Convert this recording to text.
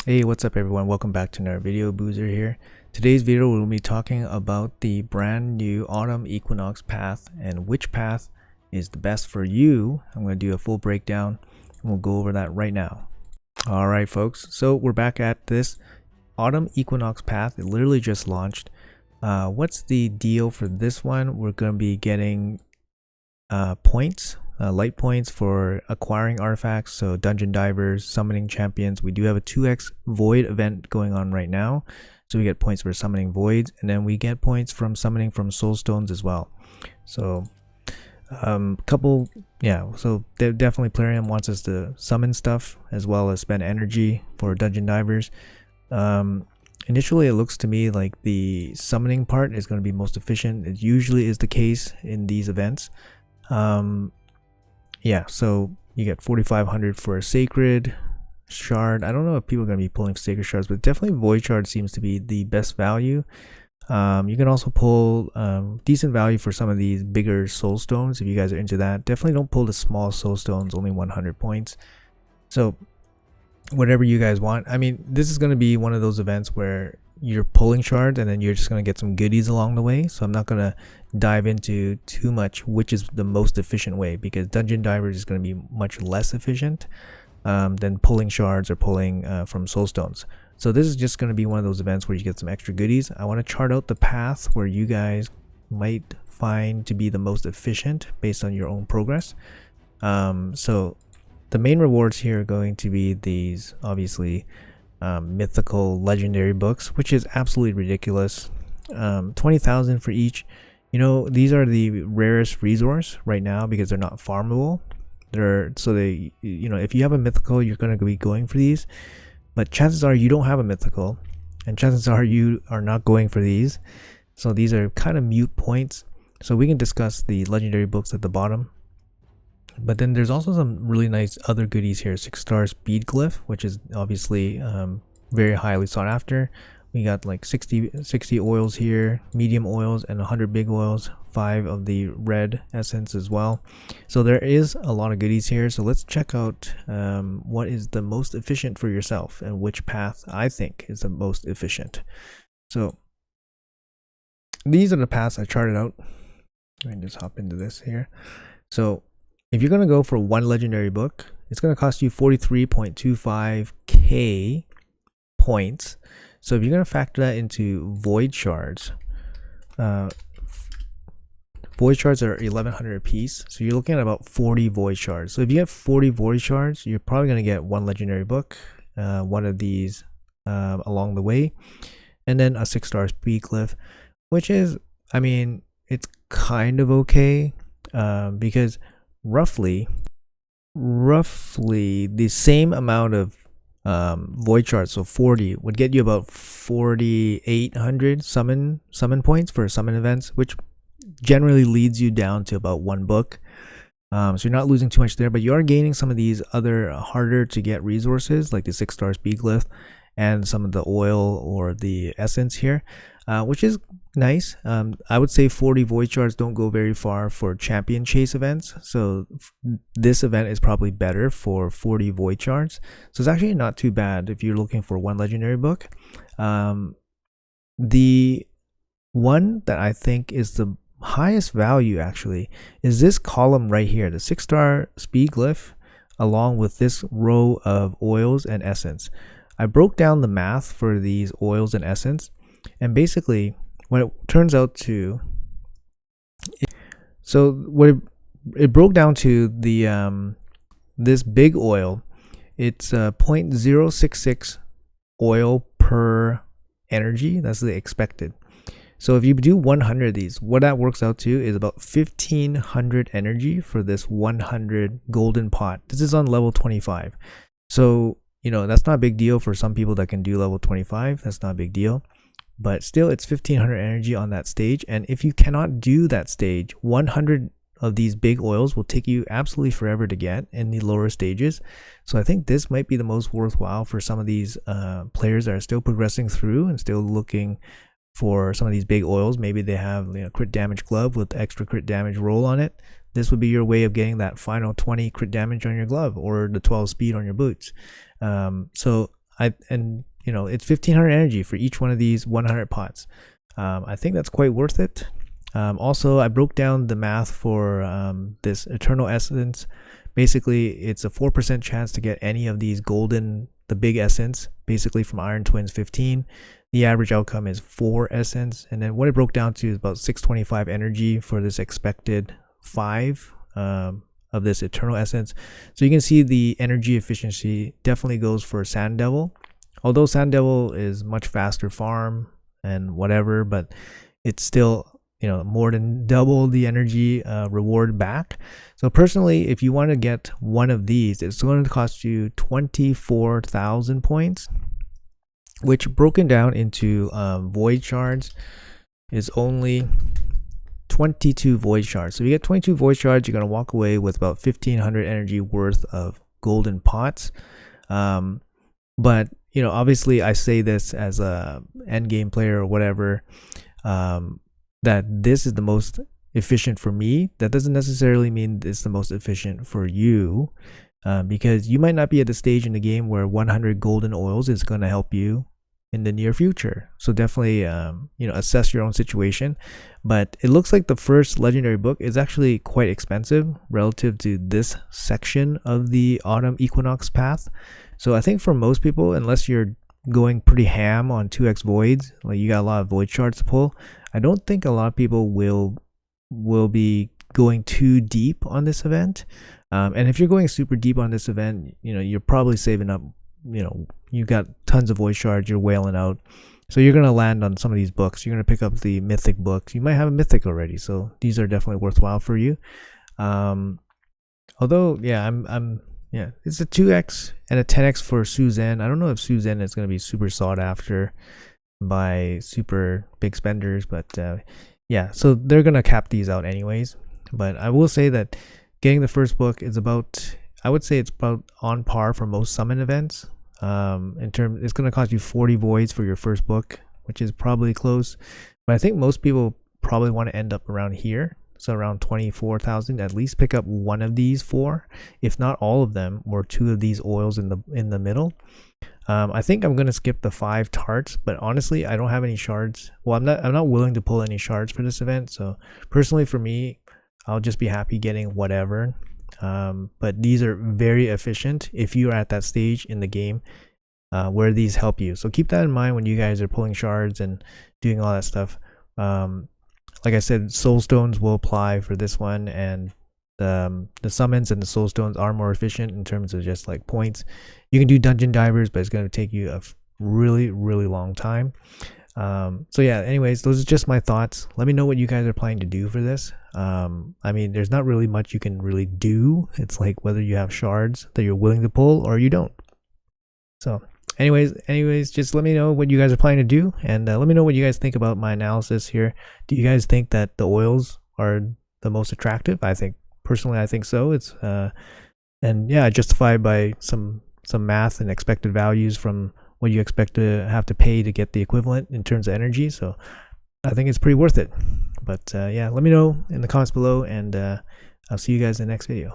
Hey, what's up everyone? Welcome back to another video. Boozer here. Today's video we'll be talking about the brand new Autumn Equinox Path and which path is the best for you. I'm going to do a full breakdown and we'll go over that right now. Alright folks, so we're back at this Autumn Equinox Path. It literally just launched. What's the deal for this one? We're going to be getting points. Light points for acquiring artifacts, so dungeon divers, summoning champions. We do have a 2x void event going on right now, so we get points for summoning voids, and then we get points from summoning from soul stones as well. So so definitely Plarium wants us to summon stuff as well as spend energy for dungeon divers. Initially it looks to me like the summoning part is going to be most efficient. It usually is the case in these events. Yeah, so you get 4,500 for a sacred shard. I don't know if people are going to be pulling sacred shards, but definitely void shard seems to be the best value. You can also pull decent value for some of these bigger soul stones if you guys are into that. Definitely don't pull the small soul stones, only 100 points. So whatever you guys want. I mean, this is going to be one of those events where you're pulling shards and then you're just going to get some goodies along the way. So I'm not going to dive into too much which is the most efficient way, because dungeon divers is going to be much less efficient than pulling shards or pulling from soul stones. So this is just going to be one of those events where you get some extra goodies. I want to chart out the path where you guys might find to be the most efficient based on your own progress. So the main rewards here are going to be these obviously mythical legendary books, which is absolutely ridiculous. 20,000 for each. You know, these are the rarest resource right now because they're not farmable. If you have a mythical, you're going to be going for these, but chances are you don't have a mythical and chances are you are not going for these. So these are kind of mute points. So we can discuss the legendary books at the bottom. But then there's also some really nice other goodies here. 6-star speed glyph, which is obviously very highly sought after. We got like 60 oils here, medium oils, and 100 big oils, 5 of the red essence as well. So there is a lot of goodies here. So let's check out what is the most efficient for yourself and which path I think is the most efficient. So these are the paths I charted out. Let me just hop into this here. So if you're going to go for one legendary book, it's going to cost you 43.25k points. So if you're going to factor that into void shards, void shards are 1,100 a piece. So you're looking at about 40 void shards. So if you get 40 void shards, you're probably going to get one legendary book, one of these along the way, and then a 6-star speed glyph, which is, I mean, it's kind of okay because roughly the same amount of void shards, so 40 would get you about 4,800 summon points for summon events, which generally leads you down to about one book. So you're not losing too much there, but you are gaining some of these other harder to get resources like the 6-star speed glyph and some of the oil or the essence here, which is nice. I would say 40 void shards don't go very far for champion chase events, so this event is probably better for 40 void shards. So it's actually not too bad if you're looking for one legendary book. The one that I think is the highest value actually is this column right here, the 6-star speed glyph, along with this row of oils and essence. I broke down the math for these oils and essence, and basically what it turns out to, so what it broke down to, the this big oil, it's 0.066 oil per energy. That's the expected. So if you do 100 of these, what that works out to is about 1,500 energy for this 100 golden pot. This is on level 25. So you know, that's not a big deal for some people that can do level 25. That's not a big deal, but still it's 1,500 energy on that stage. And if you cannot do that stage, 100 of these big oils will take you absolutely forever to get in the lower stages. So I think this might be the most worthwhile for some of these players that are still progressing through and still looking for some of these big oils. Maybe they have, you know, crit damage glove with extra crit damage roll on it. This would be your way of getting that final 20 crit damage on your glove or the 12 speed on your boots. So and you know, it's 1500 energy for each one of these 100 pots. I think that's quite worth it. Also, I broke down the math for this Eternal Essence. Basically, it's a 4% chance to get any of these golden, the big essence, basically from Iron Twins 15. The average outcome is 4 essence. And then what it broke down to is about 625 energy for this expected 5 of this Eternal Essence. So you can see the energy efficiency definitely goes for Sand Devil. Although Sand Devil is much faster farm and whatever, but it's still, you know, more than double the energy reward back. So personally, if you want to get one of these, it's going to cost you 24,000 points, which broken down into void shards is only 22 void shards. So if you get 22 void shards, you're going to walk away with about 1500 energy worth of golden pots. But you know, obviously I say this as a end game player or whatever, that this is the most efficient for me. That doesn't necessarily mean it's the most efficient for you, because you might not be at the stage in the game where 100 golden oils is going to help you in the near future. So definitely, you know, assess your own situation. But it looks like the first legendary book is actually quite expensive relative to this section of the Autumn Equinox Path. So I think for most people, unless you're going pretty ham on 2x voids, like you got a lot of void shards to pull, I don't think a lot of people will be going too deep on this event. And if you're going super deep on this event, you know, you're probably saving up, you know, you got tons of void shards, you're whaling out. So you're going to land on some of these books. You're going to pick up the mythic books. You might have a mythic already. So these are definitely worthwhile for you. Although, yeah, yeah, it's a 2x and a 10x for Suzanne. I don't know if Suzanne is going to be super sought after by super big spenders, but yeah, so they're going to cap these out anyways. But I will say that getting the first book is about, I would say it's about on par for most summon events. In terms, it's going to cost you 40 voids for your first book, which is probably close. But I think most people probably want to end up around here. So around 24,000, at least pick up one of these 4, if not all of them, or 2 of these oils in the middle. I think I'm gonna skip the 5 tarts, but honestly, I don't have any shards. Well, I'm not willing to pull any shards for this event. So personally, for me, I'll just be happy getting whatever. But these are very efficient if you are at that stage in the game where these help you. So keep that in mind when you guys are pulling shards and doing all that stuff. Like I said, soul stones will apply for this one, and the summons and the soul stones are more efficient in terms of just like points. You can do dungeon divers, but it's going to take you a really long time. So yeah, anyways, those are just my thoughts. Let me know what you guys are planning to do for this. I mean, there's not really much you can really do. It's like whether you have shards that you're willing to pull or you don't. So anyways, just let me know what you guys are planning to do, and let me know what you guys think about my analysis here. Do you guys think that the oils are the most attractive? I think personally, I think so. It's and yeah, justified by some math and expected values from what you expect to have to pay to get the equivalent in terms of energy. So I think it's pretty worth it. But yeah, let me know in the comments below, and I'll see you guys in the next video.